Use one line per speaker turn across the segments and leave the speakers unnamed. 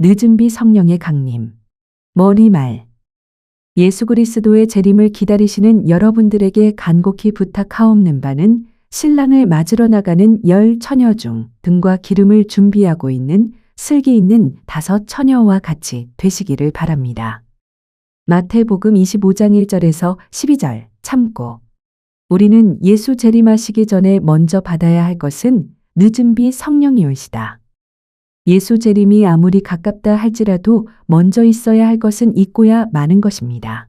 늦은 비 성령의 강림. 머리말. 예수 그리스도의 재림을 기다리시는 여러분들에게 간곡히 부탁하옵는 바는 신랑을 맞으러 나가는 10 처녀 중 등과 기름을 준비하고 있는 슬기 있는 5 처녀와 같이 되시기를 바랍니다. 마태복음 25장 1절에서 12절. 참고. 우리는 예수 재림하시기 전에 먼저 받아야 할 것은 늦은 비 성령이올시다. 예수 재림이 아무리 가깝다 할지라도 먼저 있어야 할 것은 있고야 마는 것입니다.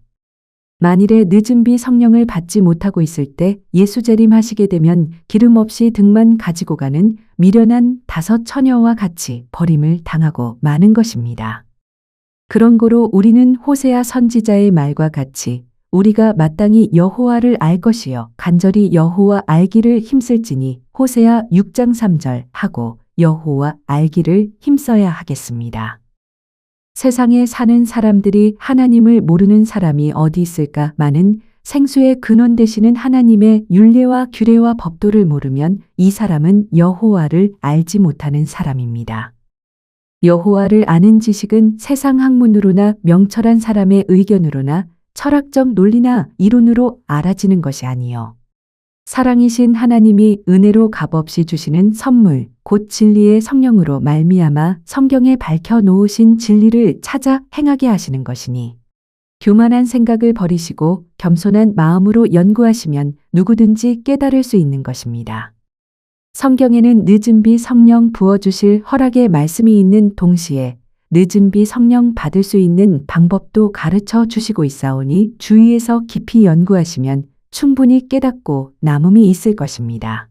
만일에 늦은 비 성령을 받지 못하고 있을 때 예수 재림하시게 되면 기름 없이 등만 가지고 가는 미련한 5 처녀와 같이 버림을 당하고 마는 것입니다. 그런 고로 우리는 호세아 선지자의 말과 같이 우리가 마땅히 여호와를 알 것이요 간절히 여호와 알기를 힘쓸지니 호세아 6장 3절 하고 여호와 알기를 힘써야 하겠습니다. 세상에 사는 사람들이 하나님을 모르는 사람이 어디 있을까? 많은 생수의 근원 되시는 하나님의 율례와 규례와 법도를 모르면 이 사람은 여호와를 알지 못하는 사람입니다. 여호와를 아는 지식은 세상 학문으로나 명철한 사람의 의견으로나 철학적 논리나 이론으로 알아지는 것이 아니요. 사랑이신 하나님이 은혜로 값없이 주시는 선물, 곧 진리의 성령으로 말미암아 성경에 밝혀 놓으신 진리를 찾아 행하게 하시는 것이니 교만한 생각을 버리시고 겸손한 마음으로 연구하시면 누구든지 깨달을 수 있는 것입니다. 성경에는 늦은 비 성령 부어주실 허락의 말씀이 있는 동시에 늦은 비 성령 받을 수 있는 방법도 가르쳐 주시고 있사오니 주의해서 깊이 연구하시면 충분히 깨닫고 남음이 있을 것입니다.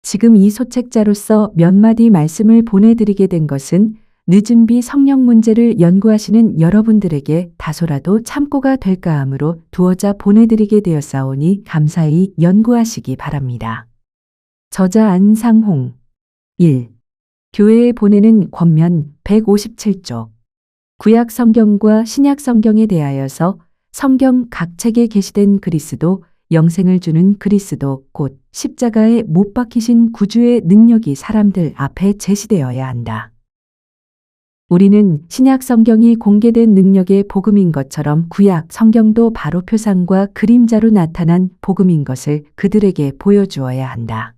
지금 이 소책자로서 몇 마디 말씀을 보내드리게 된 것은 늦은 비 성령 문제를 연구하시는 여러분들에게 다소라도 참고가 될까 하므로 두어자 보내드리게 되었사오니 감사히 연구하시기 바랍니다. 저자 안상홍. 1. 교회에 보내는 권면 157쪽. 구약 성경과 신약 성경에 대하여서 성경 각 책에 게시된 그리스도, 영생을 주는 그리스도, 곧 십자가에 못 박히신 구주의 능력이 사람들 앞에 제시되어야 한다. 우리는 신약 성경이 공개된 능력의 복음인 것처럼 구약 성경도 바로 표상과 그림자로 나타난 복음인 것을 그들에게 보여주어야 한다.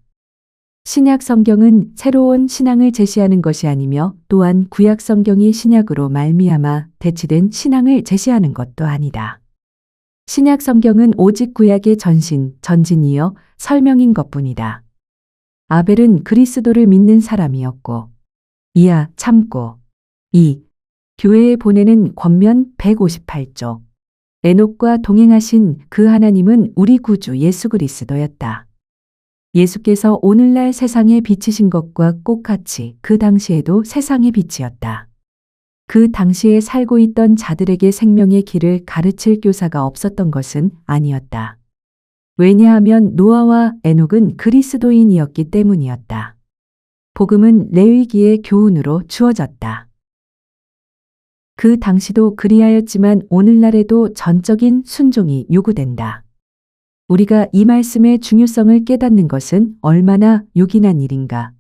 신약 성경은 새로운 신앙을 제시하는 것이 아니며 또한 구약 성경이 신약으로 말미암아 대치된 신앙을 제시하는 것도 아니다. 신약 성경은 오직 구약의 전진이여 설명인 것뿐이다. 아벨은 그리스도를 믿는 사람이었고, 이야 참고. 2. 교회에 보내는 권면 158쪽. 에녹과 동행하신 그 하나님은 우리 구주 예수 그리스도였다. 예수께서 오늘날 세상에 비치신 것과 똑같이 그 당시에도 세상의 빛이었다. 그 당시에 살고 있던 자들에게 생명의 길을 가르칠 교사가 없었던 것은 아니었다. 왜냐하면 노아와 에녹은 그리스도인이었기 때문이었다. 복음은 레위기의 교훈으로 주어졌다. 그 당시도 그리하였지만 오늘날에도 전적인 순종이 요구된다. 우리가 이 말씀의 중요성을 깨닫는 것은 얼마나 요긴한 일인가.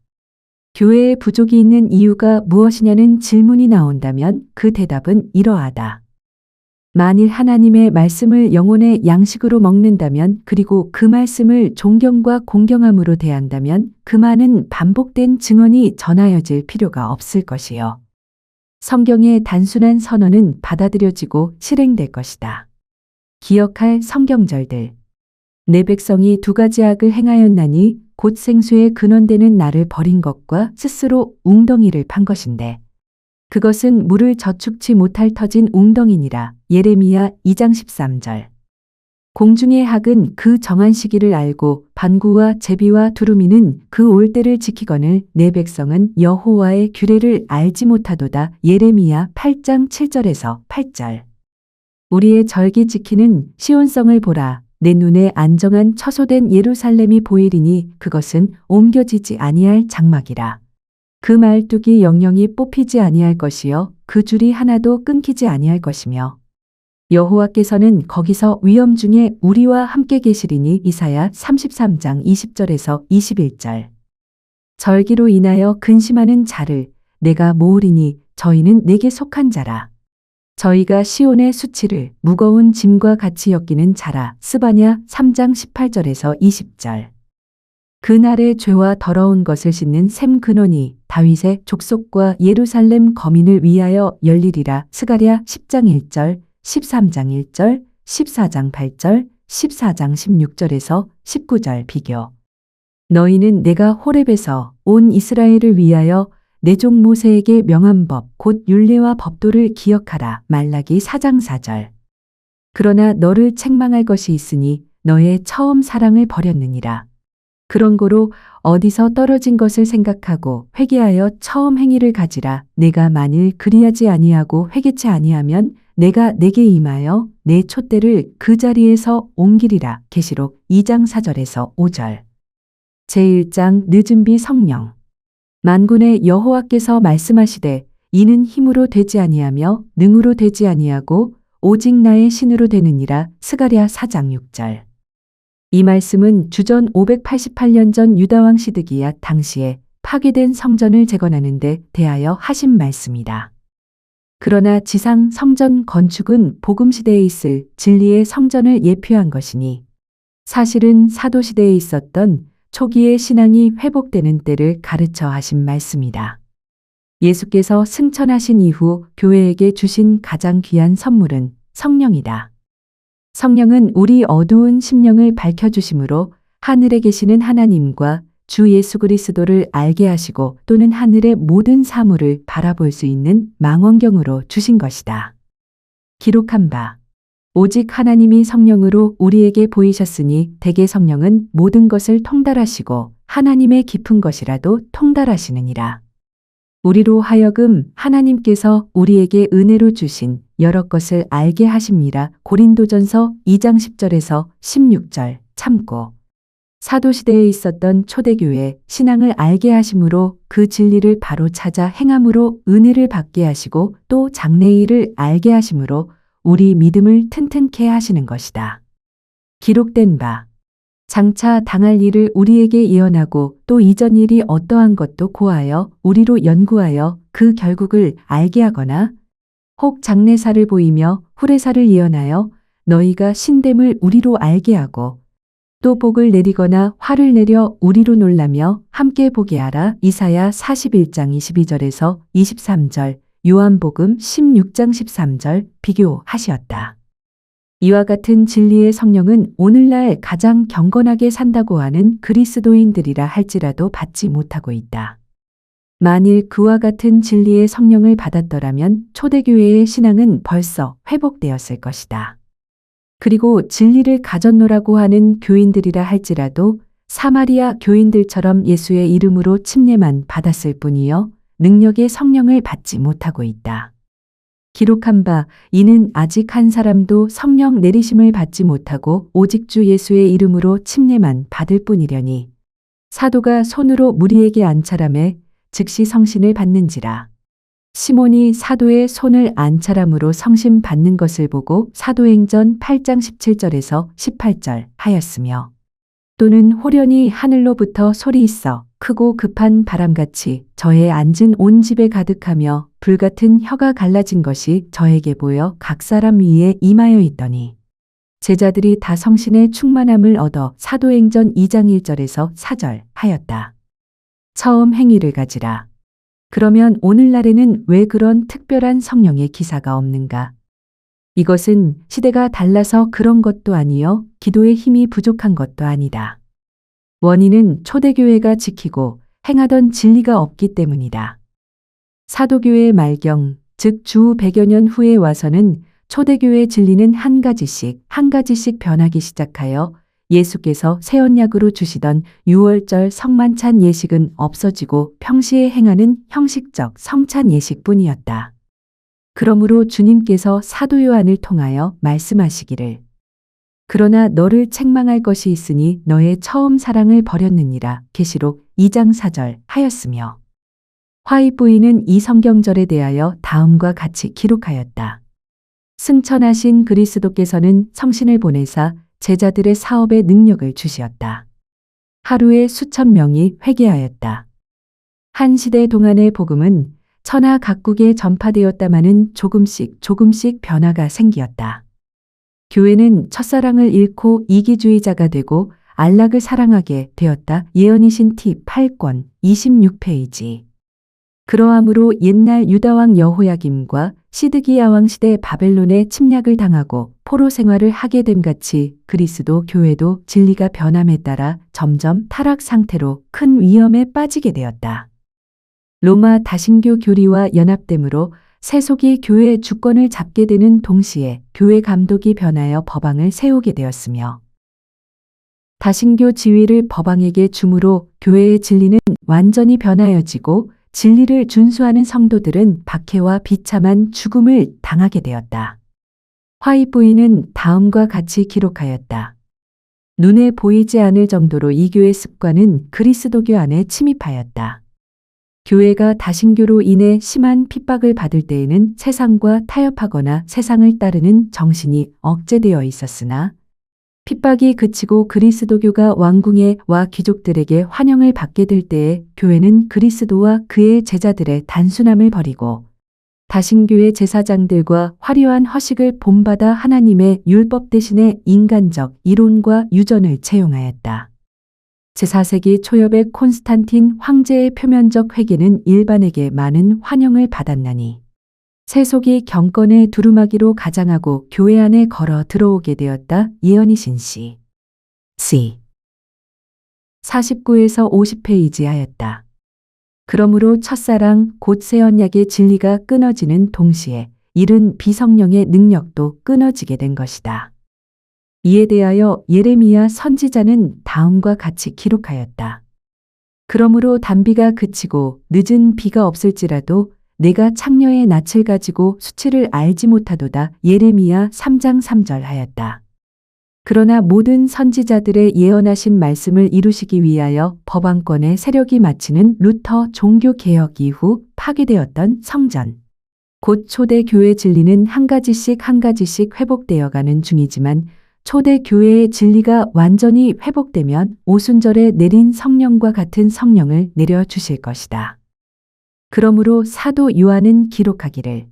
교회에 부족이 있는 이유가 무엇이냐는 질문이 나온다면 그 대답은 이러하다. 만일 하나님의 말씀을 영혼의 양식으로 먹는다면 그리고 그 말씀을 존경과 공경함으로 대한다면 그 많은 반복된 증언이 전하여질 필요가 없을 것이요. 성경의 단순한 선언은 받아들여지고 실행될 것이다. 기억할 성경절들. 내 백성이 2가지 악을 행하였나니 곧 생수의 근원되는 나를 버린 것과 스스로 웅덩이를 판 것인데 그것은 물을 저축치 못할 터진 웅덩이니라. 예레미야 2장 13절. 공중의 학은 그 정한 시기를 알고 반구와 제비와 두루미는 그 올 때를 지키거늘 내 백성은 여호와의 규례를 알지 못하도다. 예레미야 8장 7절에서 8절. 우리의 절기 지키는 시온성을 보라. 내 눈에 안정한 처소된 예루살렘이 보이리니 그것은 옮겨지지 아니할 장막이라. 그 말뚝이 영영이 뽑히지 아니할 것이요 그 줄이 하나도 끊기지 아니할 것이며 여호와께서는 거기서 위엄 중에 우리와 함께 계시리니. 이사야 33장 20절에서 21절. 절기로 인하여 근심하는 자를 내가 모으리니 저희는 내게 속한 자라. 저희가 시온의 수치를 무거운 짐과 같이 엮이는 자라. 스바냐 3장 18절에서 20절. 그날의 죄와 더러운 것을 씻는 샘 근원이 다윗의 족속과 예루살렘 거민을 위하여 열리리라. 스가랴 10장 1절, 13장 1절, 14장 8절, 14장 16절에서 19절 비교. 너희는 내가 호렙에서 온 이스라엘을 위하여 내 종 모세에게 명한 법 곧 율례와 법도를 기억하라. 말라기 4장 4절. 그러나 너를 책망할 것이 있으니 너의 처음 사랑을 버렸느니라. 그런 고로 어디서 떨어진 것을 생각하고 회개하여 처음 행위를 가지라. 내가 만일 그리하지 아니하고 회개치 아니하면 내가 내게 임하여 내 촛대를 그 자리에서 옮기리라. 계시록 2장 4절에서 5절. 제1장 늦은 비 성령. 만군의 여호와께서 말씀하시되 이는 힘으로 되지 아니하며 능으로 되지 아니하고 오직 나의 신으로 되느니라. 스가랴 4장 6절. 이 말씀은 주전 588년 전 유다왕 시드기야 당시에 파괴된 성전을 재건하는 데 대하여 하신 말씀이다. 그러나 지상 성전 건축은 복음 시대에 있을 진리의 성전을 예표한 것이니 사실은 사도 시대에 있었던 초기의 신앙이 회복되는 때를 가르쳐 하신 말씀이다. 예수께서 승천하신 이후 교회에게 주신 가장 귀한 선물은 성령이다. 성령은 우리 어두운 심령을 밝혀주심으로 하늘에 계시는 하나님과 주 예수 그리스도를 알게 하시고 또는 하늘의 모든 사물을 바라볼 수 있는 망원경으로 주신 것이다. 기록한 바. 오직 하나님이 성령으로 우리에게 보이셨으니 대개 성령은 모든 것을 통달하시고 하나님의 깊은 것이라도 통달하시느니라. 우리로 하여금 하나님께서 우리에게 은혜로 주신 여러 것을 알게 하심이라. 고린도전서 2장 10절에서 16절. 참고. 사도시대에 있었던 초대교회 신앙을 알게 하심으로 그 진리를 바로 찾아 행함으로 은혜를 받게 하시고 또 장래일을 알게 하심으로 우리 믿음을 튼튼케 하시는 것이다. 기록된 바. 장차 당할 일을 우리에게 예언하고 또 이전 일이 어떠한 것도 고하여 우리로 연구하여 그 결국을 알게 하거나 혹 장래사를 보이며 후래사를 예언하여 너희가 신됨을 우리로 알게 하고 또 복을 내리거나 화를 내려 우리로 놀라며 함께 보게 하라. 이사야 41장 22절에서 23절, 요한복음 16장 13절 비교하시었다. 이와 같은 진리의 성령은 오늘날 가장 경건하게 산다고 하는 그리스도인들이라 할지라도 받지 못하고 있다. 만일 그와 같은 진리의 성령을 받았더라면 초대교회의 신앙은 벌써 회복되었을 것이다. 그리고 진리를 가졌노라고 하는 교인들이라 할지라도 사마리아 교인들처럼 예수의 이름으로 침례만 받았을 뿐이요 능력의 성령을 받지 못하고 있다. 기록한 바 이는 아직 한 사람도 성령 내리심을 받지 못하고 오직 주 예수의 이름으로 침례만 받을 뿐이려니 사도가 손으로 무리에게 안차람에 즉시 성신을 받는지라. 시몬이 사도의 손을 안차람으로 성신 받는 것을 보고 사도행전 8장 17절에서 18절 하였으며 또는 호련히 하늘로부터 소리 있어 크고 급한 바람같이 저의 앉은 온 집에 가득하며 불같은 혀가 갈라진 것이 저에게 보여 각 사람 위에 임하여 있더니 제자들이 다 성신의 충만함을 얻어 사도행전 2장 1절에서 4절 하였다. 처음 행위를 가지라. 그러면 오늘날에는 왜 그런 특별한 성령의 기사가 없는가? 이것은 시대가 달라서 그런 것도 아니요 기도의 힘이 부족한 것도 아니다. 원인은 초대교회가 지키고 행하던 진리가 없기 때문이다. 사도교회의 말경, 즉 주 100여 년 후에 와서는 초대교회 진리는 한 가지씩 변하기 시작하여 예수께서 새 언약으로 주시던 유월절 성만찬 예식은 없어지고 평시에 행하는 형식적 성찬 예식뿐이었다. 그러므로 주님께서 사도 요한을 통하여 말씀하시기를 그러나 너를 책망할 것이 있으니 너의 처음 사랑을 버렸느니라. 계시록 2장 4절 하였으며 화이부인은 이 성경절에 대하여 다음과 같이 기록하였다. 승천하신 그리스도께서는 성신을 보내사 제자들의 사업에 능력을 주시었다. 하루에 수천 명이 회개하였다. 한 시대 동안의 복음은 천하 각국에 전파되었다마는 조금씩 변화가 생기었다. 교회는 첫사랑을 잃고 이기주의자가 되고 안락을 사랑하게 되었다. 예언이신 티 8권 26페이지. 그러함으로 옛날 유다왕 여호야김과 시드기야 왕 시대 바벨론의 침략을 당하고 포로 생활을 하게 됨 같이 그리스도 교회도 진리가 변함에 따라 점점 타락 상태로 큰 위험에 빠지게 되었다. 로마 다신교 교리와 연합됨으로 세속이 교회의 주권을 잡게 되는 동시에 교회 감독이 변하여 법왕을 세우게 되었으며 다신교 지위를 법왕에게 줌으로 교회의 진리는 완전히 변하여지고 진리를 준수하는 성도들은 박해와 비참한 죽음을 당하게 되었다. 화이부인은 다음과 같이 기록하였다. 눈에 보이지 않을 정도로 이 교회 습관은 그리스도교 안에 침입하였다. 교회가 다신교로 인해 심한 핍박을 받을 때에는 세상과 타협하거나 세상을 따르는 정신이 억제되어 있었으나 핍박이 그치고 그리스도교가 왕궁에 와 귀족들에게 환영을 받게 될 때에 교회는 그리스도와 그의 제자들의 단순함을 버리고 다신교의 제사장들과 화려한 허식을 본받아 하나님의 율법 대신에 인간적 이론과 유전을 채용하였다. 제4세기 초엽의 콘스탄틴 황제의 표면적 회개는 일반에게 많은 환영을 받았나니 세속이 경건의 두루마기로 가장하고 교회 안에 걸어 들어오게 되었다. 예언이신 씨. C. 49에서 50페이지 하였다. 그러므로 첫사랑 곧 새 언약의 진리가 끊어지는 동시에 이른 비성령의 능력도 끊어지게 된 것이다. 이에 대하여 예레미야 선지자는 다음과 같이 기록하였다. 그러므로 단비가 그치고 늦은 비가 없을지라도 내가 창녀의 낯을 가지고 수치를 알지 못하도다. 예레미야 3장 3절 하였다. 그러나 모든 선지자들의 예언하신 말씀을 이루시기 위하여 법왕권의 세력이 마치는 루터 종교개혁 이후 파괴되었던 성전. 곧 초대 교회 진리는 한 가지씩 회복되어 가는 중이지만 초대 교회의 진리가 완전히 회복되면 오순절에 내린 성령과 같은 성령을 내려주실 것이다. 그러므로 사도 요한은 기록하기를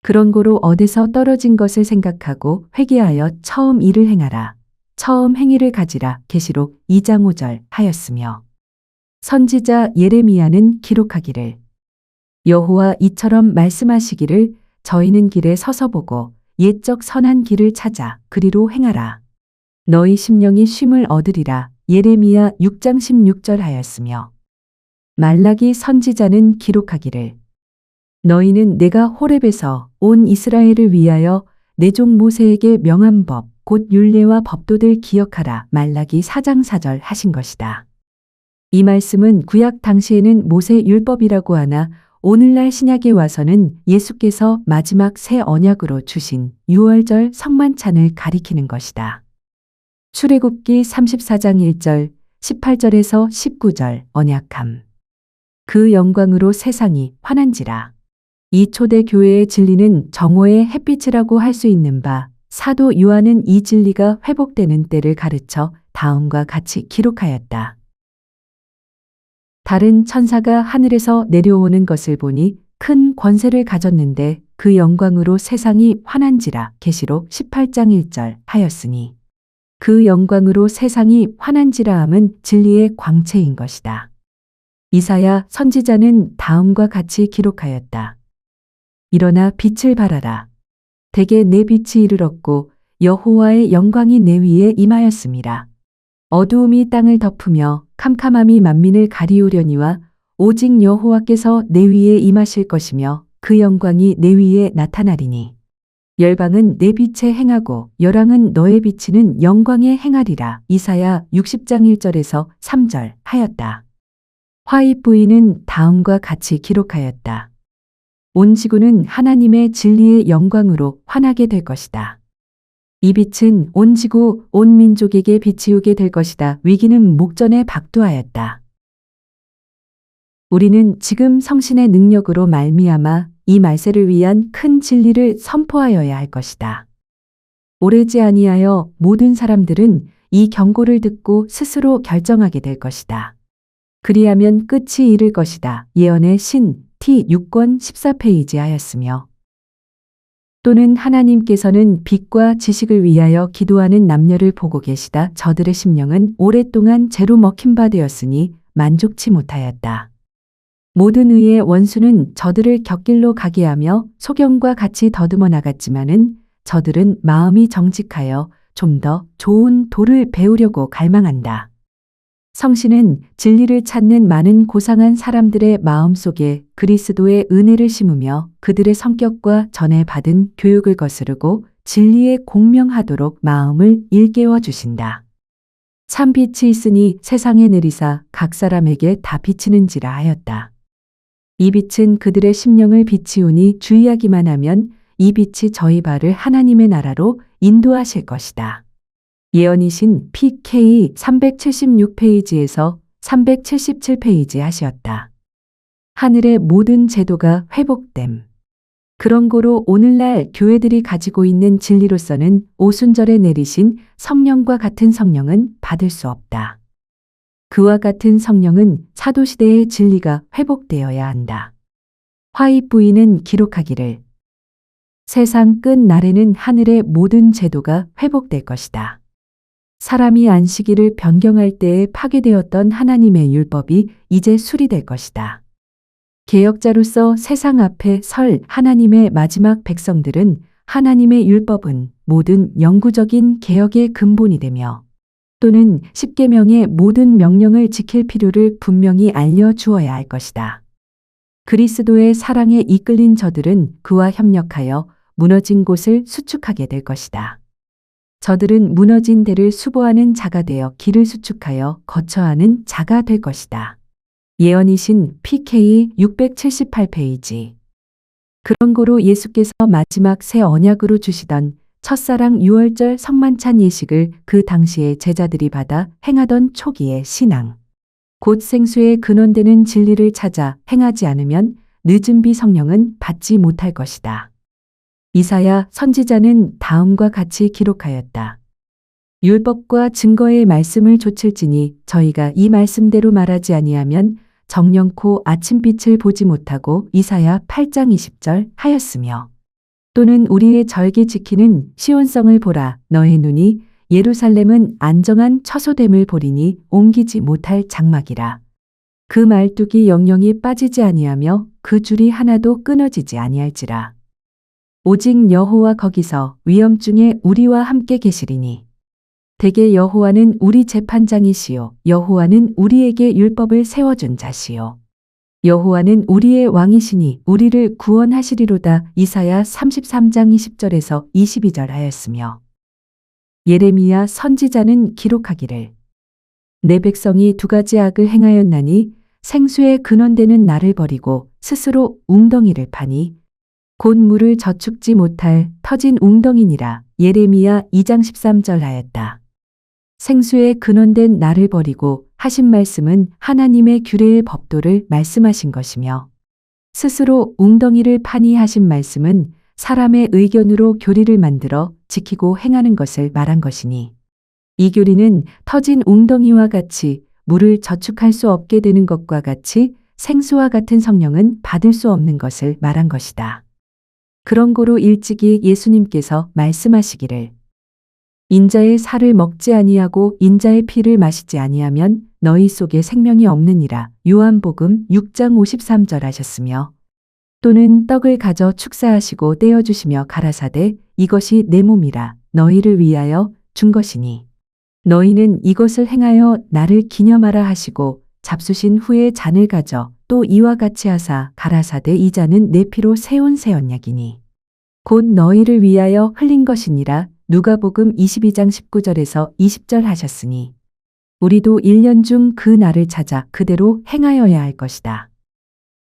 그런 고로 얻에서 떨어진 것을 생각하고 회개하여 처음 일을 행하라. 처음 행위를 가지라. 계시록 2장 5절 하였으며 선지자 예레미야는 기록하기를 여호와 이처럼 말씀하시기를 저희는 길에 서서 보고 옛적 선한 길을 찾아 그리로 행하라. 너희 심령이 쉼을 얻으리라. 예레미야 6장 16절 하였으며 말라기 선지자는 기록하기를 너희는 내가 호렙에서 온 이스라엘을 위하여 내 종 모세에게 명한 법 곧 율례와 법도들 기억하라. 말라기 4장 4절 하신 것이다. 이 말씀은 구약 당시에는 모세 율법이라고 하나 오늘날 신약에 와서는 예수께서 마지막 새 언약으로 주신 유월절 성만찬을 가리키는 것이다. 출애굽기 34장 1절 18절에서 19절 언약함. 그 영광으로 세상이 환한지라. 이 초대 교회의 진리는 정오의 햇빛이라고 할 수 있는 바 사도 요한은 이 진리가 회복되는 때를 가르쳐 다음과 같이 기록하였다. 다른 천사가 하늘에서 내려오는 것을 보니 큰 권세를 가졌는데 그 영광으로 세상이 환한지라. 계시록 18장 1절 하였으니 그 영광으로 세상이 환한지라 함은 진리의 광채인 것이다. 이사야 선지자는 다음과 같이 기록하였다. 일어나 빛을 발하라. 대개 내 빛이 이르렀고 여호와의 영광이 내 위에 임하였음이라. 어두움이 땅을 덮으며 캄캄함이 만민을 가리우려니와 오직 여호와께서 내 위에 임하실 것이며 그 영광이 내 위에 나타나리니 열방은 내 빛에 행하고 열왕은 너의 비치는 영광에 행하리라. 이사야 60장 1절에서 3절 하였다. 화입 부인은 다음과 같이 기록하였다. 온 지구는 하나님의 진리의 영광으로 환하게 될 것이다. 이 빛은 온 지구, 온 민족에게 비치우게 될 것이다. 위기는 목전에 박두하였다. 우리는 지금 성신의 능력으로 말미암아 이 말세를 위한 큰 진리를 선포하여야 할 것이다. 오래지 아니하여 모든 사람들은 이 경고를 듣고 스스로 결정하게 될 것이다. 그리하면 끝이 이를 것이다. 예언의 신 T 6권 14페이지 하였으며 또는 하나님께서는 빛과 지식을 위하여 기도하는 남녀를 보고 계시다. 저들의 심령은 오랫동안 재로 먹힌 바 되었으니 만족치 못하였다. 모든 의의 원수는 저들을 곁길로 가게 하며 소경과 같이 더듬어 나갔지만은 저들은 마음이 정직하여 좀 더 좋은 도를 배우려고 갈망한다. 성신은 진리를 찾는 많은 고상한 사람들의 마음 속에 그리스도의 은혜를 심으며 그들의 성격과 전에 받은 교육을 거스르고 진리에 공명하도록 마음을 일깨워 주신다. 참 빛이 있으니 세상에 내리사 각 사람에게 다 비치는지라 하였다. 이 빛은 그들의 심령을 비치우니 주의하기만 하면 이 빛이 저희 발을 하나님의 나라로 인도하실 것이다. 예언이신 PK 376페이지에서 377페이지 하시었다. 하늘의 모든 제도가 회복됨. 그런 고로 오늘날 교회들이 가지고 있는 진리로서는 오순절에 내리신 성령과 같은 성령은 받을 수 없다. 그와 같은 성령은 사도시대의 진리가 회복되어야 한다. 화입 부인은 기록하기를 세상 끝 날에는 하늘의 모든 제도가 회복될 것이다. 사람이 안식일을 변경할 때에 파괴되었던 하나님의 율법이 이제 수리될 것이다. 개혁자로서 세상 앞에 설 하나님의 마지막 백성들은 하나님의 율법은 모든 영구적인 개혁의 근본이 되며 또는 십계명의 모든 명령을 지킬 필요를 분명히 알려주어야 할 것이다. 그리스도의 사랑에 이끌린 저들은 그와 협력하여 무너진 곳을 수축하게 될 것이다. 저들은 무너진 데를 수보하는 자가 되어 길을 수축하여 거처하는 자가 될 것이다. 예언이신 PK 678페이지. 그런 고로 예수께서 마지막 새 언약으로 주시던 첫사랑 유월절 성만찬 예식을 그 당시에 제자들이 받아 행하던 초기의 신앙. 곧 생수의 근원되는 진리를 찾아 행하지 않으면 늦은 비 성령은 받지 못할 것이다. 이사야 선지자는 다음과 같이 기록하였다. 율법과 증거의 말씀을 좇을지니 저희가 이 말씀대로 말하지 아니하면 정령코 아침빛을 보지 못하고 이사야 8장 20절 하였으며 또는 우리의 절기 지키는 시온성을 보라 너의 눈이 예루살렘은 안정한 처소됨을 보리니 옮기지 못할 장막이라. 그 말뚝이 영영이 빠지지 아니하며 그 줄이 하나도 끊어지지 아니할지라. 오직 여호와 거기서 위엄중에 우리와 함께 계시리니 대개 여호와는 우리 재판장이시요 여호와는 우리에게 율법을 세워준 자시요 여호와는 우리의 왕이시니 우리를 구원하시리로다. 이사야 33장 20절에서 22절 하였으며 예레미야 선지자는 기록하기를 내 백성이 두 가지 악을 행하였나니 생수의 근원되는 나를 버리고 스스로 웅덩이를 파니 곧 물을 저축지 못할 터진 웅덩이니라. 예레미야 2장 13절 하였다. 생수의 근원된 나를 버리고 하신 말씀은 하나님의 규례의 법도를 말씀하신 것이며 스스로 웅덩이를 파니 하신 말씀은 사람의 의견으로 교리를 만들어 지키고 행하는 것을 말한 것이니 이 교리는 터진 웅덩이와 같이 물을 저축할 수 없게 되는 것과 같이 생수와 같은 성령은 받을 수 없는 것을 말한 것이다. 그런 고로 일찍이 예수님께서 말씀하시기를 인자의 살을 먹지 아니하고 인자의 피를 마시지 아니하면 너희 속에 생명이 없느니라. 요한복음 6장 53절 하셨으며 또는 떡을 가져 축사하시고 떼어주시며 가라사대 이것이 내 몸이라 너희를 위하여 준 것이니 너희는 이것을 행하여 나를 기념하라 하시고 잡수신 후에 잔을 가져 또 이와 같이 하사 가라사대 이 잔은 내 피로 세운 새 언약이니 곧 너희를 위하여 흘린 것이니라. 누가복음 22장 19절에서 20절 하셨으니 우리도 1년 중 그 날을 찾아 그대로 행하여야 할 것이다.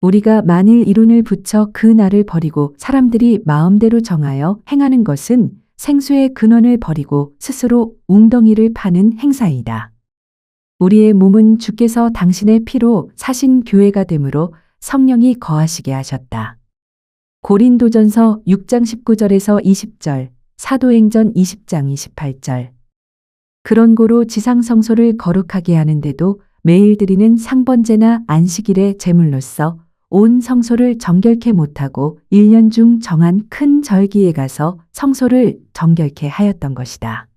우리가 만일 이론을 붙여 그 날을 버리고 사람들이 마음대로 정하여 행하는 것은 생수의 근원을 버리고 스스로 웅덩이를 파는 행사이다. 우리의 몸은 주께서 당신의 피로 사신 교회가 되므로 성령이 거하시게 하셨다. 고린도전서 6장 19절에서 20절, 사도행전 20장 28절. 그런 고로 지상성소를 거룩하게 하는데도 매일 드리는 상번제나 안식일의 제물로서 온 성소를 정결케 못하고 1년 중 정한 큰 절기에 가서 성소를 정결케 하였던 것이다.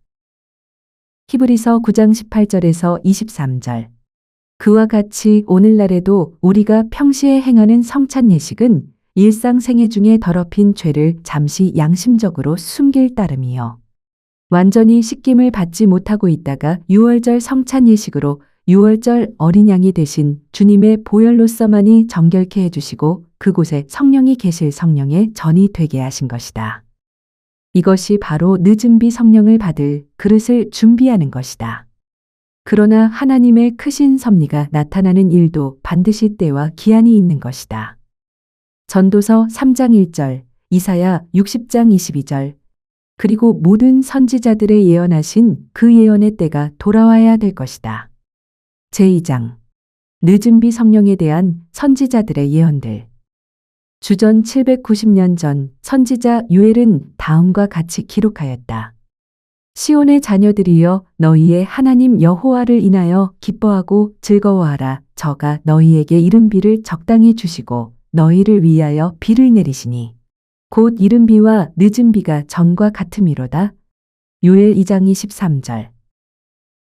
히브리서 9장 18절에서 23절. 그와 같이 오늘날에도 우리가 평시에 행하는 성찬 예식은 일상생애 중에 더럽힌 죄를 잠시 양심적으로 숨길 따름이요. 완전히 씻김을 받지 못하고 있다가 6월절 성찬 예식으로 6월절 어린 양이 되신 주님의 보혈로서만이 정결케 해주시고 그곳에 성령이 계실 성령의 전이 되게 하신 것이다. 이것이 바로 늦은 비 성령을 받을 그릇을 준비하는 것이다. 그러나 하나님의 크신 섭리가 나타나는 일도 반드시 때와 기한이 있는 것이다. 전도서 3장 1절, 이사야 60장 22절, 그리고 모든 선지자들의 예언하신 그 예언의 때가 돌아와야 될 것이다. 제2장, 늦은 비 성령에 대한 선지자들의 예언들. 주전 790년 전 선지자 요엘은 다음과 같이 기록하였다. 시온의 자녀들이여 너희의 하나님 여호와를 인하여 기뻐하고 즐거워하라. 저가 너희에게 이른 비를 적당히 주시고 너희를 위하여 비를 내리시니 곧 이른 비와 늦은 비가 전과 같음이로다. 요엘 2장 23절.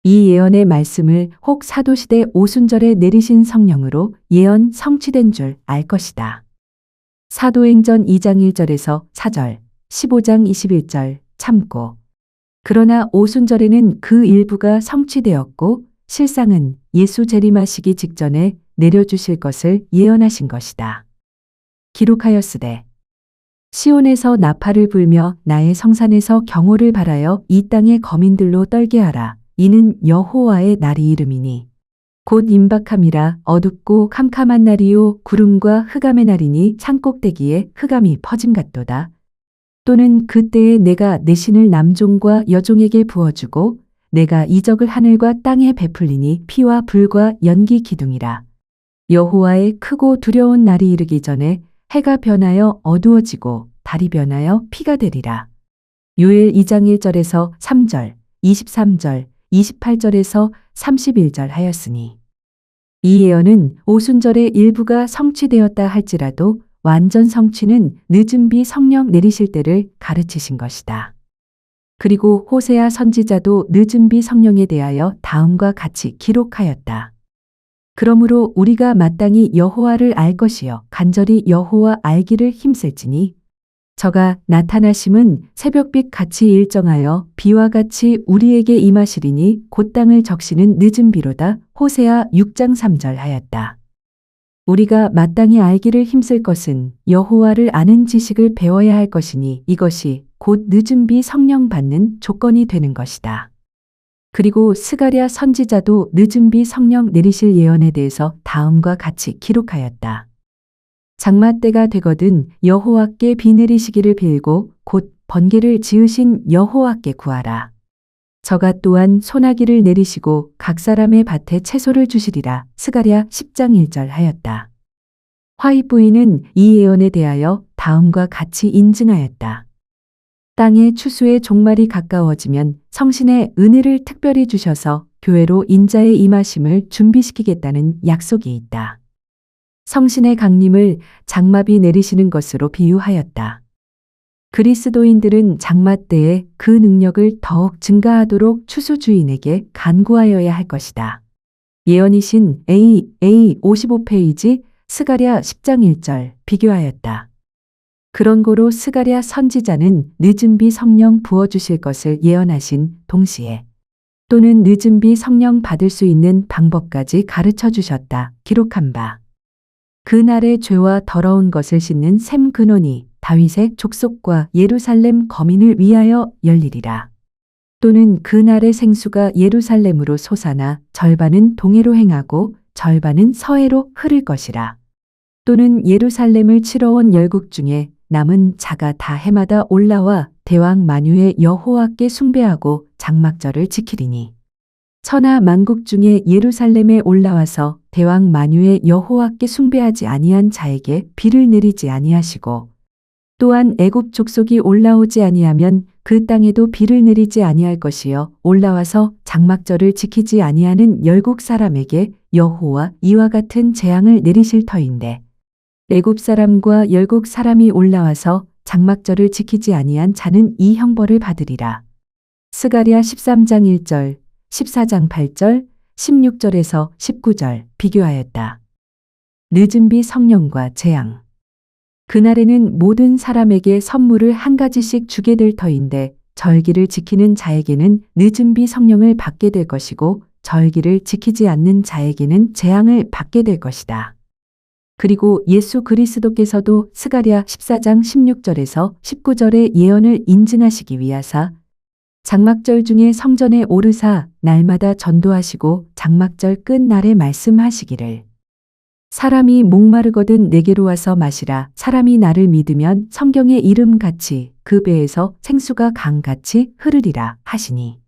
이 예언의 말씀을 혹 사도시대 오순절에 내리신 성령으로 예언 성취된 줄 알 것이다. 사도행전 2장 1절에서 4절, 15장 21절 참고. 그러나 오순절에는 그 일부가 성취되었고 실상은 예수 재림하시기 직전에 내려주실 것을 예언하신 것이다. 기록하였으되 시온에서 나팔을 불며 나의 성산에서 경호를 바라여 이 땅의 거민들로 떨게 하라. 이는 여호와의 날이 이름이니 곧 임박함이라. 어둡고 캄캄한 날이요 구름과 흑암의 날이니 산꼭대기에 흑암이 퍼짐 같도다. 또는 그때에 내가 내 신을 남종과 여종에게 부어주고 내가 이적을 하늘과 땅에 베풀리니 피와 불과 연기 기둥이라. 여호와의 크고 두려운 날이 이르기 전에 해가 변하여 어두워지고 달이 변하여 피가 되리라. 요엘 2장 1절에서 3절, 23절, 28절에서 31절 하였으니 이 예언은 오순절의 일부가 성취되었다 할지라도 완전 성취는 늦은 비 성령 내리실 때를 가르치신 것이다. 그리고 호세아 선지자도 늦은 비 성령에 대하여 다음과 같이 기록하였다. 그러므로 우리가 마땅히 여호와를 알 것이요 간절히 여호와 알기를 힘쓸지니 저가 나타나심은 새벽빛 같이 일정하여 비와 같이 우리에게 임하시리니 곧 땅을 적시는 늦은 비로다. 호세아 6장 3절 하였다. 우리가 마땅히 알기를 힘쓸 것은 여호와를 아는 지식을 배워야 할 것이니 이것이 곧 늦은 비 성령 받는 조건이 되는 것이다. 그리고 스가랴 선지자도 늦은 비 성령 내리실 예언에 대해서 다음과 같이 기록하였다. 장마 때가 되거든 여호와께 비 내리시기를 빌고 곧 번개를 지으신 여호와께 구하라. 저가 또한 소나기를 내리시고 각 사람의 밭에 채소를 주시리라. 스가랴 10장 1절 하였다. 화입 부인은 이 예언에 대하여 다음과 같이 인증하였다. 땅의 추수의 종말이 가까워지면 성신의 은혜를 특별히 주셔서 교회로 인자의 임하심을 준비시키겠다는 약속이 있다. 성신의 강림을 장마비 내리시는 것으로 비유하였다. 그리스도인들은 장마 때에 그 능력을 더욱 증가하도록 추수 주인에게 간구하여야 할 것이다. 예언이신 A 55페이지 스가랴 10장 1절 비교하였다. 그런 고로 스가랴 선지자는 늦은 비 성령 부어주실 것을 예언하신 동시에 또는 늦은 비 성령 받을 수 있는 방법까지 가르쳐 주셨다. 기록한 바. 그날의 죄와 더러운 것을 씻는 샘 근원이 다윗의 족속과 예루살렘 거민을 위하여 열리리라. 또는 그날의 생수가 예루살렘으로 솟아나 절반은 동해로 행하고 절반은 서해로 흐를 것이라. 또는 예루살렘을 치러 온 열국 중에 남은 자가 다 해마다 올라와 대왕 만유의 여호와께 숭배하고 장막절을 지키리니 천하 만국 중에 예루살렘에 올라와서 대왕 만유의 여호와께 숭배하지 아니한 자에게 비를 내리지 아니하시고 또한 애굽 족속이 올라오지 아니하면 그 땅에도 비를 내리지 아니할 것이요 올라와서 장막절을 지키지 아니하는 열국 사람에게 여호와 이와 같은 재앙을 내리실 터인데 애굽 사람과 열국 사람이 올라와서 장막절을 지키지 아니한 자는 이 형벌을 받으리라. 스가랴 13장 1절, 14장 8절, 16절에서 19절 비교하였다. 늦은 비 성령과 재앙. 그날에는 모든 사람에게 선물을 한 가지씩 주게 될 터인데 절기를 지키는 자에게는 늦은 비 성령을 받게 될 것이고 절기를 지키지 않는 자에게는 재앙을 받게 될 것이다. 그리고 예수 그리스도께서도 스가랴 14장 16절에서 19절의 예언을 인증하시기 위하사 장막절 중에 성전에 오르사 날마다 전도하시고 장막절 끝날에 말씀하시기를 사람이 목마르거든 내게로 와서 마시라. 사람이 나를 믿으면 성경의 이름같이 그 배에서 생수가 강같이 흐르리라 하시니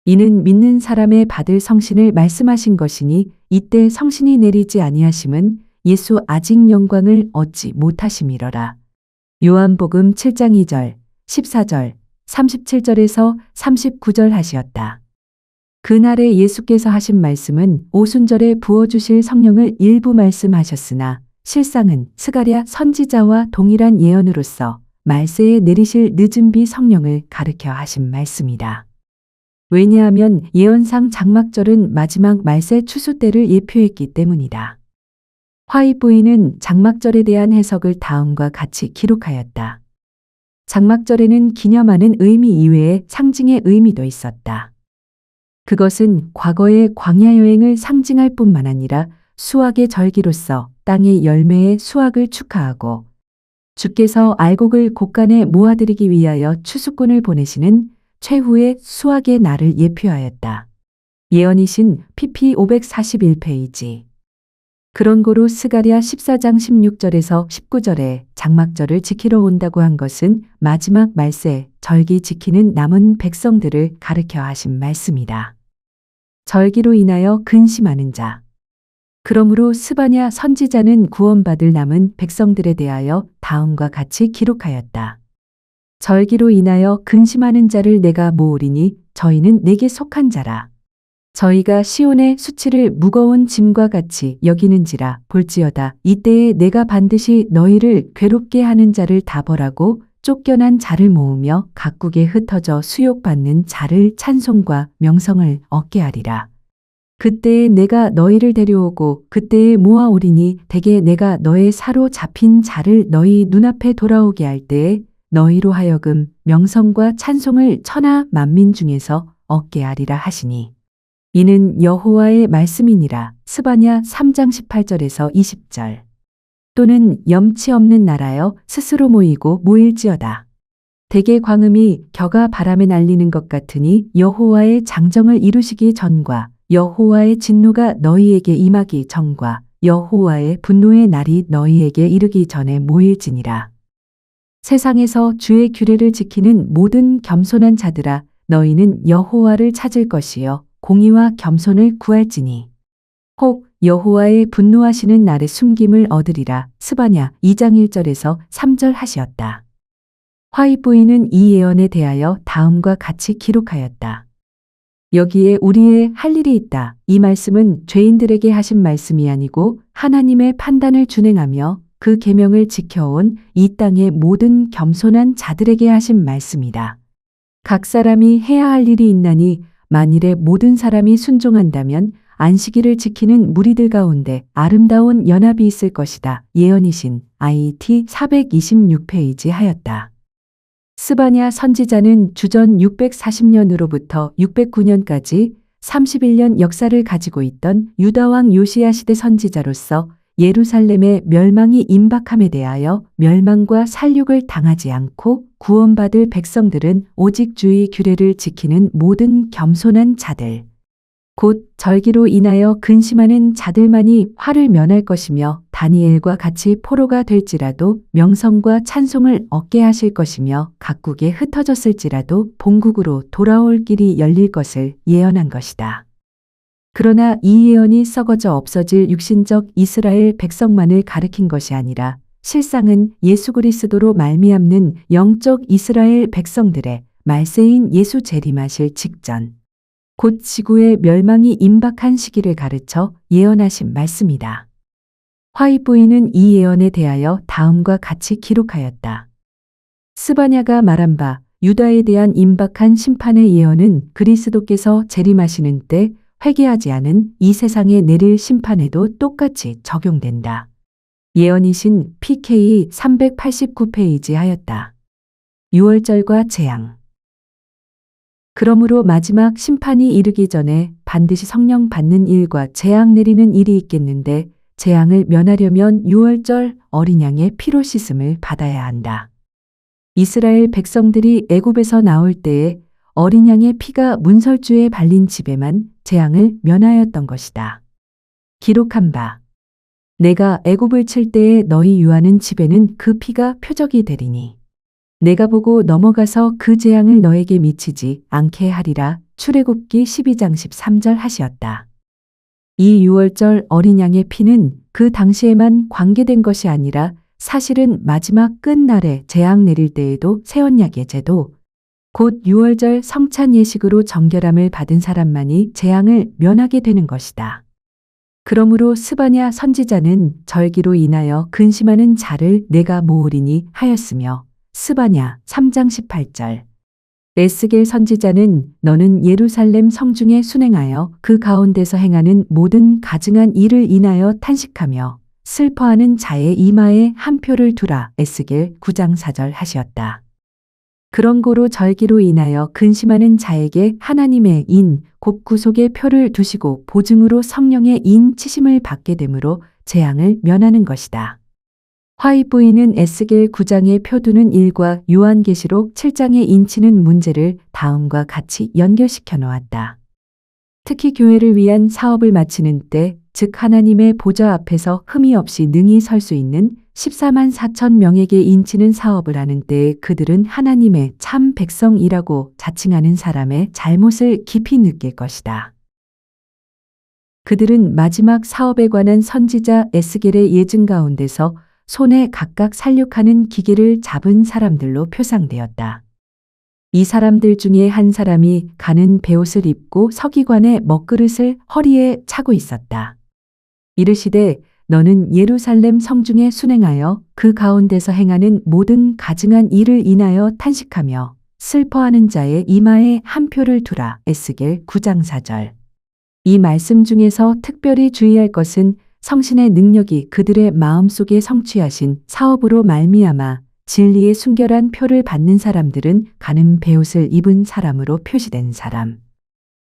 이는 믿는 사람의 받을 성신을 말씀하신 것이니 이때 성신이 내리지 아니하심은 예수 아직 영광을 얻지 못하심이러라. 요한복음 7장 2절, 14절, 37절에서 39절 하시었다. 그날에 예수께서 하신 말씀은 오순절에 부어주실 성령을 일부 말씀하셨으나 실상은 스가랴 선지자와 동일한 예언으로서 말세에 내리실 늦은 비 성령을 가르켜 하신 말씀이다. 왜냐하면 예언상 장막절은 마지막 말세 추수 때를 예표했기 때문이다. 화이부인은 장막절에 대한 해석을 다음과 같이 기록하였다. 장막절에는 기념하는 의미 이외에 상징의 의미도 있었다. 그것은 과거의 광야 여행을 상징할 뿐만 아니라 수확의 절기로서 땅의 열매의 수확을 축하하고 주께서 알곡을 곡간에 모아들이기 위하여 추수꾼을 보내시는 최후의 수확의 날을 예표하였다. 예언이신 pp 541페이지. 그런 고로 스가랴 14장 16절에서 19절에 장막절을 지키러 온다고 한 것은 마지막 말세 절기 지키는 남은 백성들을 가르켜 하신 말씀이다. 절기로 인하여 근심하는 자. 그러므로 스바냐 선지자는 구원받을 남은 백성들에 대하여 다음과 같이 기록하였다. 절기로 인하여 근심하는 자를 내가 모으리니 저희는 내게 속한 자라. 저희가 시온의 수치를 무거운 짐과 같이 여기는지라 볼지어다. 이때에 내가 반드시 너희를 괴롭게 하는 자를 다 벌하고 쫓겨난 자를 모으며 각국에 흩어져 수욕받는 자를 찬송과 명성을 얻게 하리라. 그때에 내가 너희를 데려오고 그때에 모아오리니 대개 내가 너의 사로 잡힌 자를 너희 눈앞에 돌아오게 할 때에 너희로 하여금 명성과 찬송을 천하 만민 중에서 얻게 하리라 하시니 이는 여호와의 말씀이니라. 스바냐 3장 18절에서 20절. 또는 염치 없는 나라여 스스로 모이고 모일지어다. 대개 광음이 겨가 바람에 날리는 것 같으니 여호와의 장정을 이루시기 전과 여호와의 진노가 너희에게 임하기 전과 여호와의 분노의 날이 너희에게 이르기 전에 모일지니라. 세상에서 주의 규례를 지키는 모든 겸손한 자들아 너희는 여호와를 찾을 것이요 공의와 겸손을 구할지니 혹 여호와의 분노하시는 날에 숨김을 얻으리라. 스바냐 2장 1절에서 3절 하시었다. 화이부인은 이 예언에 대하여 다음과 같이 기록하였다. 여기에 우리의 할 일이 있다. 이 말씀은 죄인들에게 하신 말씀이 아니고 하나님의 판단을 준행하며 그 계명을 지켜온 이 땅의 모든 겸손한 자들에게 하신 말씀이다. 각 사람이 해야 할 일이 있나니 만일에 모든 사람이 순종한다면 안식일을 지키는 무리들 가운데 아름다운 연합이 있을 것이다. 예언이신 IT 426페이지 하였다. 스바냐 선지자는 주전 640년으로부터 609년까지 31년 역사를 가지고 있던 유다왕 요시야 시대 선지자로서 예루살렘의 멸망이 임박함에 대하여 멸망과 살육을 당하지 않고 구원받을 백성들은 오직 주의 규례를 지키는 모든 겸손한 자들, 곧 절기로 인하여 근심하는 자들만이 화를 면할 것이며 다니엘과 같이 포로가 될지라도 명성과 찬송을 얻게 하실 것이며 각국에 흩어졌을지라도 본국으로 돌아올 길이 열릴 것을 예언한 것이다. 그러나 이 예언이 썩어져 없어질 육신적 이스라엘 백성만을 가리킨 것이 아니라 실상은 예수 그리스도로 말미암는 영적 이스라엘 백성들의 말세인 예수 재림하실 직전 곧 지구의 멸망이 임박한 시기를 가르쳐 예언하신 말씀이다. 화이 부인은 이 예언에 대하여 다음과 같이 기록하였다. 스바냐가 말한 바 유다에 대한 임박한 심판의 예언은 그리스도께서 재림하시는 때 회개하지 않은 이 세상에 내릴 심판에도 똑같이 적용된다. 예언이신 PK 389페이지 하였다. 6월절과 재앙. 그러므로 마지막 심판이 이르기 전에 반드시 성령 받는 일과 재앙 내리는 일이 있겠는데 재앙을 면하려면 6월절 어린 양의 피로 씻음을 받아야 한다. 이스라엘 백성들이 애굽에서 나올 때에 어린 양의 피가 문설주에 발린 집에만 재앙을 면하였던 것이다. 기록한 바 내가 애굽을 칠 때에 너희 유하는 집에는 그 피가 표적이 되리니 내가 보고 넘어가서 그 재앙을 너에게 미치지 않게 하리라. 출애굽기 12장 13절 하시었다. 이 6월절 어린 양의 피는 그 당시에만 관계된 것이 아니라 사실은 마지막 끝날에 재앙 내릴 때에도 새 언약의 제도, 곧 6월절 성찬 예식으로 정결함을 받은 사람만이 재앙을 면하게 되는 것이다. 그러므로 스바냐 선지자는 절기로 인하여 근심하는 자를 내가 모으리니 하였으며 스바냐 3장 18절. 에스겔 선지자는 너는 예루살렘 성중에 순행하여 그 가운데서 행하는 모든 가증한 일을 인하여 탄식하며 슬퍼하는 자의 이마에 한 표를 두라. 에스겔 9장 4절 하시었다. 그런 고로 절기로 인하여 근심하는 자에게 하나님의 인, 곧 구속의 표를 두시고 보증으로 성령의 인 치심을 받게 되므로 재앙을 면하는 것이다. 화이 부인은 에스겔 9장의 표두는 일과 요한계시록 7장의 인치는 문제를 다음과 같이 연결시켜 놓았다. 특히 교회를 위한 사업을 마치는 때, 즉 하나님의 보좌 앞에서 흠이 없이 능히 설 수 있는 14만 4천 명에게 인치는 사업을 하는 때에 그들은 하나님의 참 백성이라고 자칭하는 사람의 잘못을 깊이 느낄 것이다. 그들은 마지막 사업에 관한 선지자 에스겔의 예증 가운데서 손에 각각 살육하는 기계를 잡은 사람들로 표상되었다. 이 사람들 중에 한 사람이 가는 베옷을 입고 서기관의 먹그릇을 허리에 차고 있었다. 이르시되 너는 예루살렘 성중에 순행하여 그 가운데서 행하는 모든 가증한 일을 인하여 탄식하며 슬퍼하는 자의 이마에 한 표를 두라. 에스겔 9장 4절. 이 말씀 중에서 특별히 주의할 것은 성신의 능력이 그들의 마음속에 성취하신 사업으로 말미암아 진리의 순결한 표를 받는 사람들은 가는 베옷을 입은 사람으로 표시된 사람,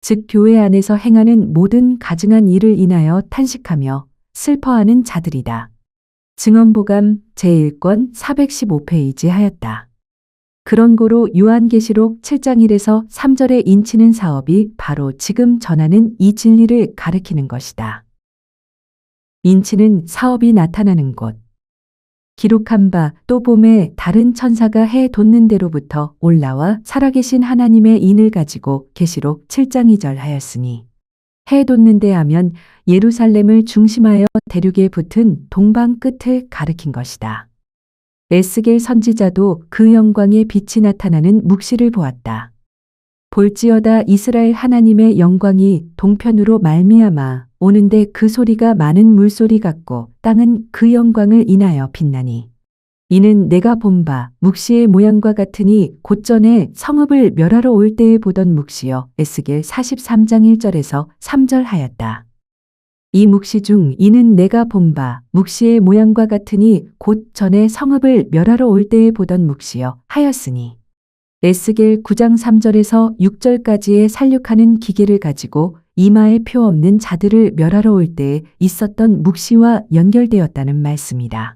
즉 교회 안에서 행하는 모든 가증한 일을 인하여 탄식하며 슬퍼하는 자들이다. 증언보감 제1권 415페이지 하였다. 그런 고로 요한계시록 7장 1에서 3절에 인치는 사업이 바로 지금 전하는 이 진리를 가리키는 것이다. 인치는 사업이 나타나는 곳. 기록한 바 또 봄에 다른 천사가 해 돋는 데로부터 올라와 살아계신 하나님의 인을 가지고 계시록 7장 2절 하였으니 해 돋는 데 하면 예루살렘을 중심하여 대륙에 붙은 동방 끝을 가리킨 것이다. 에스겔 선지자도 그 영광의 빛이 나타나는 묵시를 보았다. 볼지어다 이스라엘 하나님의 영광이 동편으로 말미암아 오는데 그 소리가 많은 물소리 같고 땅은 그 영광을 인하여 빛나니 이는 내가 본 바 묵시의 모양과 같으니 곧 전에 성읍을 멸하러 올 때에 보던 묵시여. 에스겔 43장 1절에서 3절 하였다. 이 묵시 중 이는 내가 본 바 묵시의 모양과 같으니 곧 전에 성읍을 멸하러 올 때에 보던 묵시여 하였으니 에스겔 9장 3절에서 6절까지의 살육하는 기계를 가지고 이마에 표 없는 자들을 멸하러 올 때에 있었던 묵시와 연결되었다는 말씀이다.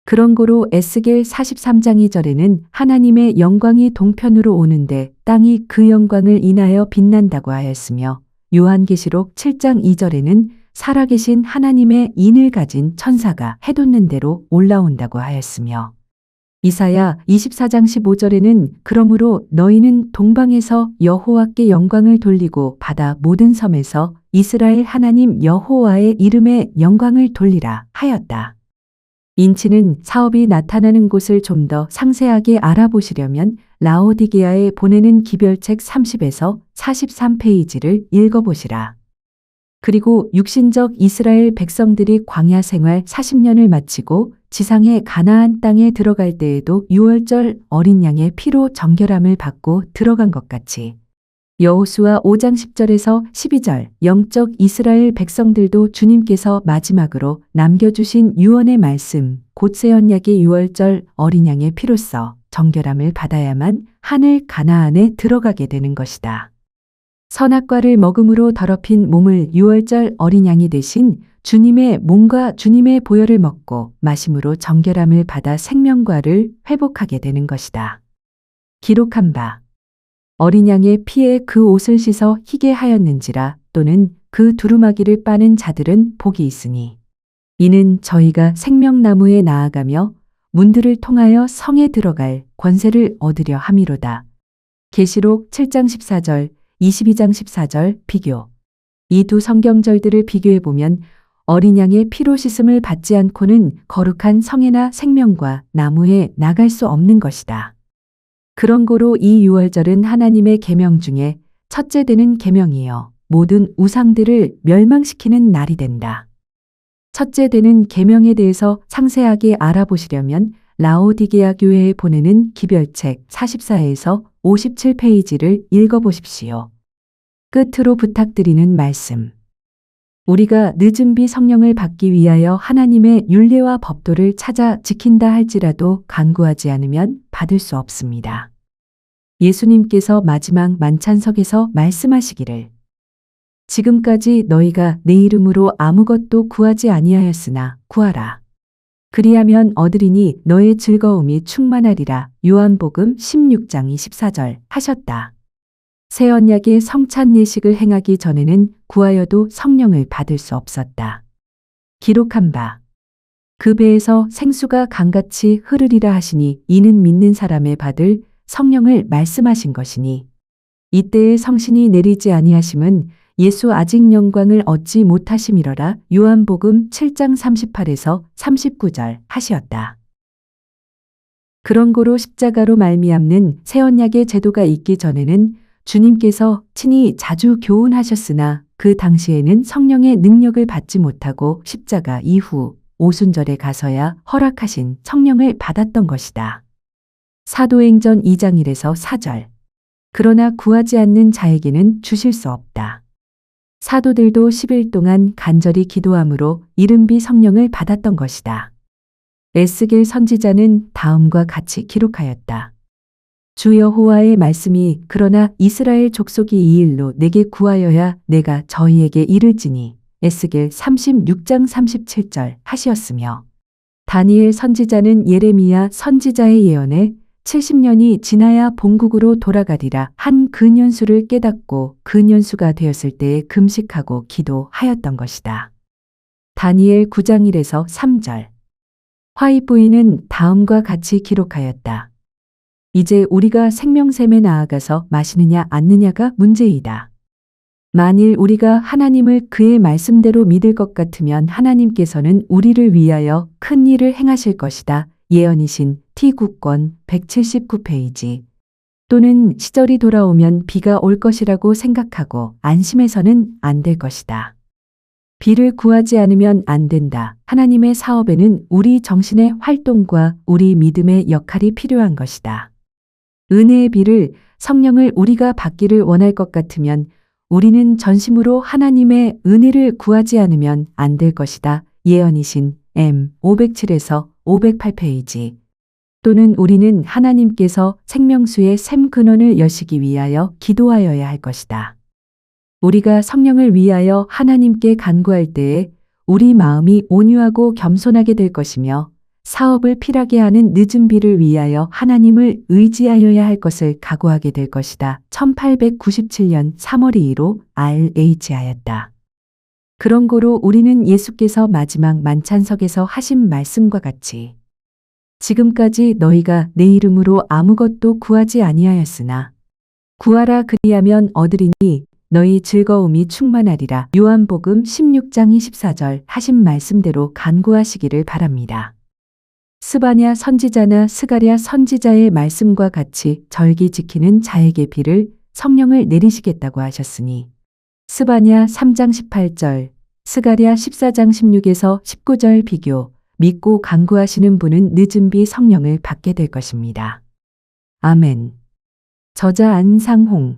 그런 고로 에스겔 43장 2절에는 하나님의 영광이 동편으로 오는데 땅이 그 영광을 인하여 빛난다고 하였으며 요한계시록 7장 2절에는 살아계신 하나님의 인을 가진 천사가 해돋는 대로 올라온다고 하였으며 이사야 24장 15절에는 그러므로 너희는 동방에서 여호와께 영광을 돌리고 바다 모든 섬에서 이스라엘 하나님 여호와의 이름에 영광을 돌리라 하였다. 인치는 사업이 나타나는 곳을 좀 더 상세하게 알아보시려면 라오디게아에 보내는 기별책 30에서 43페이지를 읽어보시라. 그리고 육신적 이스라엘 백성들이 광야 생활 40년을 마치고 지상의 가나안 땅에 들어갈 때에도 유월절 어린 양의 피로 정결함을 받고 들어간 것 같이 여호수아 5장 10절에서 12절 영적 이스라엘 백성들도 주님께서 마지막으로 남겨주신 유언의 말씀 곧 새 언약의 유월절 어린 양의 피로써 정결함을 받아야만 하늘 가나안에 들어가게 되는 것이다. 선악과를 먹음으로 더럽힌 몸을 유월절 어린 양이 대신 주님의 몸과 주님의 보혈을 먹고 마심으로 정결함을 받아 생명과를 회복하게 되는 것이다. 기록한 바 어린 양의 피에 그 옷을 씻어 희게 하였는지라 또는 그 두루마기를 빠는 자들은 복이 있으니 이는 저희가 생명나무에 나아가며 문들을 통하여 성에 들어갈 권세를 얻으려 함이로다. 계시록 7장 14절 22장 14절 비교. 이 두 성경절들을 비교해 보면 어린 양의 피로 씻음을 받지 않고는 거룩한 성에나 생명과 나무에 나갈 수 없는 것이다. 그런 고로 이 유월절은 하나님의 계명 중에 첫째 되는 계명이요 모든 우상들을 멸망시키는 날이 된다. 첫째 되는 계명에 대해서 상세하게 알아보시려면 라오디게아 교회에 보내는 기별책 44에서 57페이지를 읽어보십시오. 끝으로 부탁드리는 말씀. 우리가 늦은 비 성령을 받기 위하여 하나님의 율례와 법도를 찾아 지킨다 할지라도 간구하지 않으면 받을 수 없습니다. 예수님께서 마지막 만찬석에서 말씀하시기를 지금까지 너희가 내 이름으로 아무것도 구하지 아니하였으나 구하라. 그리하면 얻으리니 너의 즐거움이 충만하리라. 요한복음 16장 24절 하셨다. 새 언약의 성찬 예식을 행하기 전에는 구하여도 성령을 받을 수 없었다. 기록한 바. 그 배에서 생수가 강같이 흐르리라 하시니 이는 믿는 사람의 받을 성령을 말씀하신 것이니 이때에 성신이 내리지 아니하심은 예수 아직 영광을 얻지 못하심이러라. 요한복음 7장 38에서 39절 하시었다. 그런 고로 십자가로 말미암는 새 언약의 제도가 있기 전에는 주님께서 친히 자주 교훈하셨으나 그 당시에는 성령의 능력을 받지 못하고 십자가 이후 오순절에 가서야 허락하신 성령을 받았던 것이다. 사도행전 2장 1에서 4절. 그러나 구하지 않는 자에게는 주실 수 없다. 사도들도 10일 동안 간절히 기도함으로 이른비 성령을 받았던 것이다. 에스겔 선지자는 다음과 같이 기록하였다. 주 여호와의 말씀이 그러나 이스라엘 족속이 이 일로 내게 구하여야 내가 저희에게 이를지니 에스겔 36장 37절 하시었으며 다니엘 선지자는 예레미야 선지자의 예언에 70년이 지나야 본국으로 돌아가리라 한 근년수를 깨닫고 근년수가 되었을 때에 금식하고 기도하였던 것이다. 다니엘 9장 1에서 3절. 화이부인은 다음과 같이 기록하였다. 이제 우리가 생명샘에 나아가서 마시느냐 않느냐가 문제이다. 만일 우리가 하나님을 그의 말씀대로 믿을 것 같으면 하나님께서는 우리를 위하여 큰 일을 행하실 것이다. 예언이신 T국권 179페이지. 또는 시절이 돌아오면 비가 올 것이라고 생각하고 안심해서는 안 될 것이다. 비를 구하지 않으면 안 된다. 하나님의 사업에는 우리 정신의 활동과 우리 믿음의 역할이 필요한 것이다. 은혜의 비를 성령을 우리가 받기를 원할 것 같으면 우리는 전심으로 하나님의 은혜를 구하지 않으면 안 될 것이다. 예언이신 M 507에서 508페이지. 또는 우리는 하나님께서 생명수의 샘 근원을 여시기 위하여 기도하여야 할 것이다. 우리가 성령을 위하여 하나님께 간구할 때에 우리 마음이 온유하고 겸손하게 될 것이며 사업을 필하게 하는 늦은 비를 위하여 하나님을 의지하여야 할 것을 각오하게 될 것이다. 1897년 3월 2일로 RH하였다. 그런 고로 우리는 예수께서 마지막 만찬석에서 하신 말씀과 같이 지금까지 너희가 내 이름으로 아무것도 구하지 아니하였으나 구하라 그리하면 얻으리니 너희 즐거움이 충만하리라. 요한복음 16장 24절 하신 말씀대로 간구하시기를 바랍니다. 스바냐 선지자나 스가랴 선지자의 말씀과 같이 절기 지키는 자에게 비를 성령을 내리시겠다고 하셨으니 스바냐 3장 18절, 스가랴 14장 16에서 19절 비교, 믿고 간구하시는 분은 늦은 비 성령을 받게 될 것입니다. 아멘. 저자 안상홍.